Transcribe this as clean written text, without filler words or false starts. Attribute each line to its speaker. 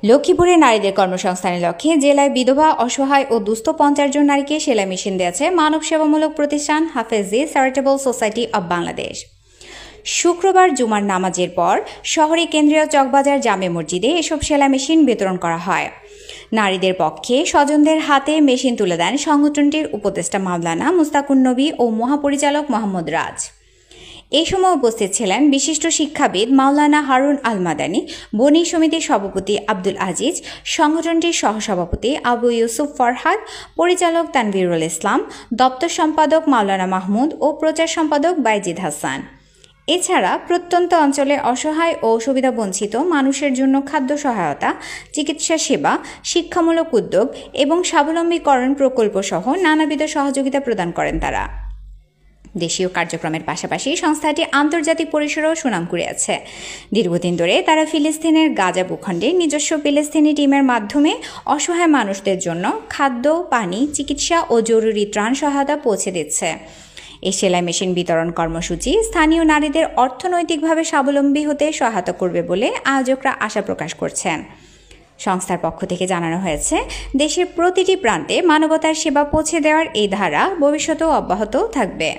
Speaker 1: লক্ষ্মীপুরে নারীদের কর্মসংস্থানের লক্ষ্যে জেলায় বিধবা, অসহায় ও দুস্থ 50 জন নারীকে সেলাই মেশিন দিয়েছে মানব সেবামূলক প্রতিষ্ঠান Hafezi charitable society of Bangladesh. শুক্রবার জুমার নামাজের পর শহরে কেন্দ্রীয় চকবাজার জামে মসজিদে এসব সেলাই মেশিন বিতরণ করা হয়। নারীদের পক্ষে স্বজনদের হাতে মেশিন তুলে দেন সংগঠনটির উপদেষ্টা মাওলানা মুস্তাকুন নবী ও মহাপরিচালক মোহাম্মদ রাজ। এই সময় উপস্থিত ছিলেন বিশিষ্ট শিক্ষাবিদ মাওলানা হারুন আল মাদানী, বণিক সমিতির সভাপতি আব্দুল আজিজ, সংগঠনটির সহসভাপতি আবু ইউসুফ ফরহাদ, পরিচালক তানভীরুল ইসলাম, দপ্তর সম্পাদক মাওলানা মাহমুদ ও প্রচার সম্পাদক বাইজিদ হাসান। এছাড়া প্রত্যন্ত অঞ্চলের অসহায় ও সুবিধাবঞ্চিত মানুষের জন্য খাদ্য সহায়তা, চিকিৎসা সেবা, শিক্ষামূলক উদ্যোগ এবং স্বাবলম্বীকরণ প্রকল্প সহ নানাবিধ সহযোগিতা প্রদান করেন তারা। দেশীয় কার্যক্রমের পাশাপাশি সংস্থাটি আন্তর্জাতিক পরিসরেও সুনাম কুড়িয়েছে। দীর্ঘদিন ধরে তারা ফিলিস্তিনের গাজা ভূখণ্ডে নিজস্ব ফিলিস্তিনি টিমের মাধ্যমে অসহায় মানুষদের জন্য খাদ্য, পানি, চিকিৎসা ও জরুরি ত্রাণ সহায়তা পৌঁছে দিচ্ছে। এই সেলাই মেশিন বিতরণ কর্মসূচি স্থানীয় নারীদের অর্থনৈতিকভাবে স্বাবলম্বী হতে সহায়তা করবে বলে আয়োজকরা আশা প্রকাশ করছেন। সংস্থার পক্ষ থেকে জানানো হয়েছে, দেশের প্রতিটি প্রান্তে মানবতার সেবা পৌঁছে দেওয়ার এই ধারা ভবিষ্যতেও অব্যাহত থাকবে।